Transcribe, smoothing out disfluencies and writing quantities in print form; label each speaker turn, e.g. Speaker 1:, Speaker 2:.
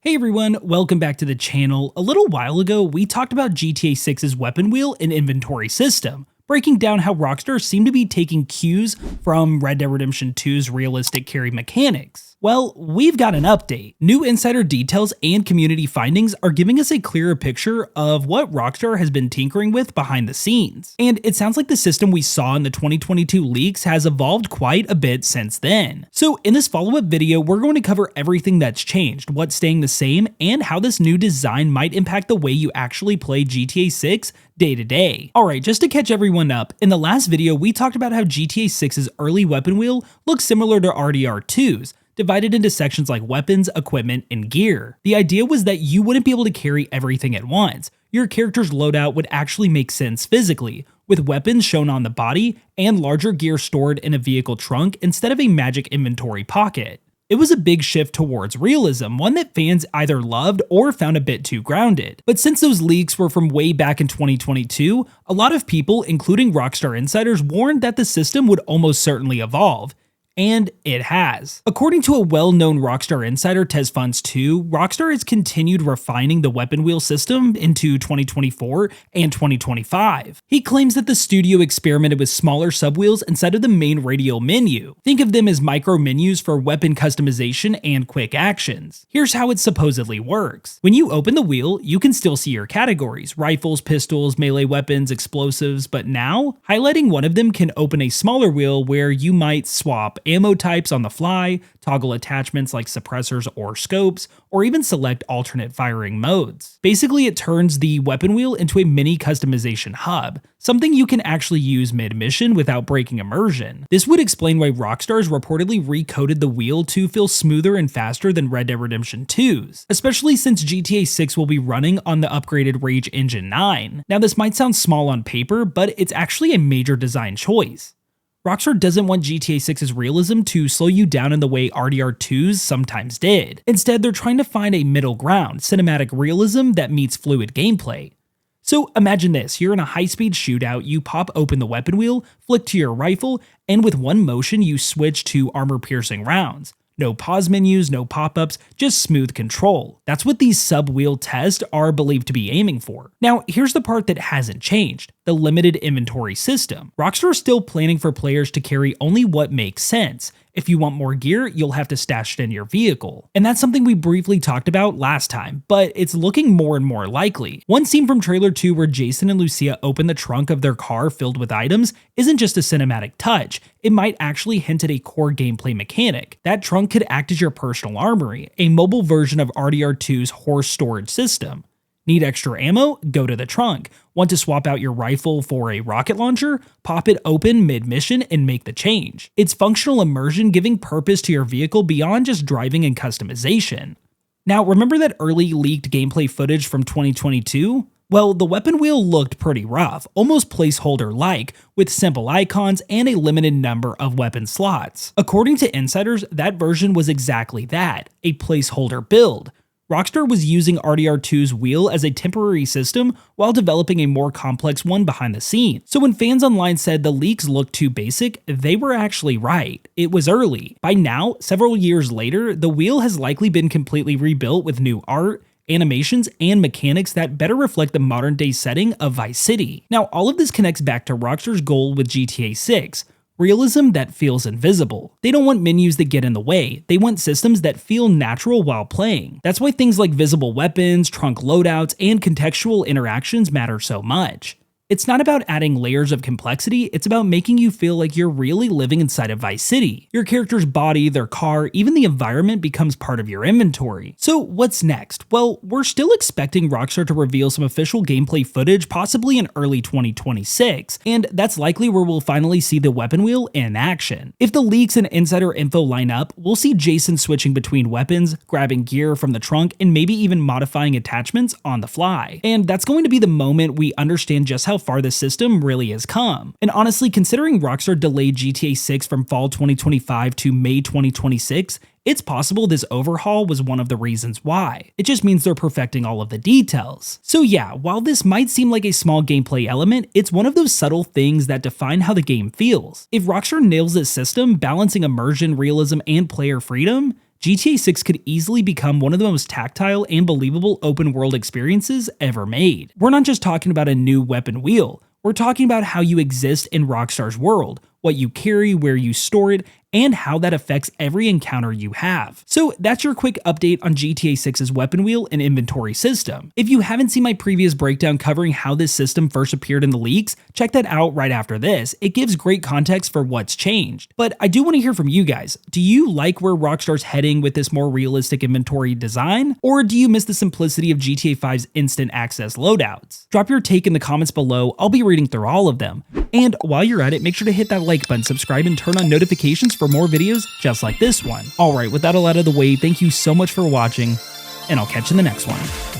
Speaker 1: Hey everyone, welcome back to the channel. A little while ago, we talked about GTA 6's weapon wheel and inventory system, breaking down how Rockstar seemed to be taking cues from Red Dead Redemption 2's realistic carry mechanics. Well, we've got an update. New insider details and community findings are giving us a clearer picture of what Rockstar has been tinkering with behind the scenes. And it sounds like the system we saw in the 2022 leaks has evolved quite a bit since then. So in this follow-up video, we're going to cover everything that's changed, what's staying the same, and how this new design might impact the way you actually play GTA 6 day to day. Alright, just to catch everyone up, in the last video we talked about how GTA 6's early weapon wheel looks similar to RDR2's, divided into sections like weapons, equipment, and gear. The idea was that you wouldn't be able to carry everything at once. Your character's loadout would actually make sense physically, with weapons shown on the body and larger gear stored in a vehicle trunk instead of a magic inventory pocket. It was a big shift towards realism, one that fans either loved or found a bit too grounded. But since those leaks were from way back in 2022, a lot of people, including Rockstar insiders, warned that the system would almost certainly evolve. And it has. According to a well-known Rockstar insider, TezFunds2, Rockstar has continued refining the weapon wheel system into 2024 and 2025. He claims that the studio experimented with smaller subwheels inside of the main radial menu. Think of them as micro menus for weapon customization and quick actions. Here's how it supposedly works. When you open the wheel, you can still see your categories: rifles, pistols, melee weapons, explosives, but now, highlighting one of them can open a smaller wheel where you might swap ammo types on the fly, toggle attachments like suppressors or scopes, or even select alternate firing modes. Basically, it turns the weapon wheel into a mini customization hub, something you can actually use mid-mission without breaking immersion. This would explain why Rockstar's reportedly recoded the wheel to feel smoother and faster than Red Dead Redemption 2's, especially since GTA 6 will be running on the upgraded Rage Engine 9. Now, this might sound small on paper, but it's actually a major design choice. Rockstar doesn't want GTA 6's realism to slow you down in the way RDR2's sometimes did. Instead, they're trying to find a middle ground, cinematic realism that meets fluid gameplay. So imagine this, you're in a high-speed shootout, you pop open the weapon wheel, flick to your rifle, and with one motion you switch to armor-piercing rounds. No pause menus, no pop-ups, just smooth control. That's what these sub-wheel tests are believed to be aiming for. Now, here's the part that hasn't changed: the limited inventory system. Rockstar is still planning for players to carry only what makes sense. If you want more gear, you'll have to stash it in your vehicle. And that's something we briefly talked about last time, but it's looking more and more likely. One scene from trailer 2 where Jason and Lucia open the trunk of their car filled with items isn't just a cinematic touch, it might actually hint at a core gameplay mechanic. That trunk could act as your personal armory, a mobile version of RDR2's horse storage system. Need extra ammo? Go to the trunk. Want to swap out your rifle for a rocket launcher? Pop it open mid-mission and make the change. It's functional immersion, giving purpose to your vehicle beyond just driving and customization. Now, remember that early leaked gameplay footage from 2022? Well, the weapon wheel looked pretty rough, almost placeholder-like, with simple icons and a limited number of weapon slots. According to insiders, that version was exactly that, a placeholder build. Rockstar was using RDR2's wheel as a temporary system while developing a more complex one behind the scenes. So when fans online said the leaks looked too basic, they were actually right. It was early. By now, several years later, the wheel has likely been completely rebuilt with new art, animations, and mechanics that better reflect the modern day setting of Vice City. Now, all of this connects back to Rockstar's goal with GTA 6. Realism that feels invisible. They don't want menus that get in the way, they want systems that feel natural while playing. That's why things like visible weapons, trunk loadouts, and contextual interactions matter so much. It's not about adding layers of complexity, it's about making you feel like you're really living inside of Vice City. Your character's body, their car, even the environment becomes part of your inventory. So what's next? Well, we're still expecting Rockstar to reveal some official gameplay footage possibly in early 2026, and that's likely where we'll finally see the weapon wheel in action. If the leaks and insider info line up, we'll see Jason switching between weapons, grabbing gear from the trunk, and maybe even modifying attachments on the fly. And that's going to be the moment we understand just how far the system really has come. And honestly, considering Rockstar delayed GTA 6 from fall 2025 to May 2026, it's possible this overhaul was one of the reasons why. It just means they're perfecting all of the details. So yeah, while this might seem like a small gameplay element, it's one of those subtle things that define how the game feels. If Rockstar nails this system, balancing immersion, realism, and player freedom, GTA 6 could easily become one of the most tactile and believable open world experiences ever made. We're not just talking about a new weapon wheel, we're talking about how you exist in Rockstar's world, what you carry, where you store it, and how that affects every encounter you have. So that's your quick update on GTA 6's weapon wheel and inventory system. If you haven't seen my previous breakdown covering how this system first appeared in the leaks, check that out right after this. It gives great context for what's changed. But I do want to hear from you guys. Do you like where Rockstar's heading with this more realistic inventory design? Or do you miss the simplicity of GTA 5's instant access loadouts? Drop your take in the comments below. I'll be reading through all of them. And while you're at it, make sure to hit that like button, subscribe, and turn on notifications for more videos just like this one. Alright, with that all out of the way, thank you so much for watching, and I'll catch you in the next one.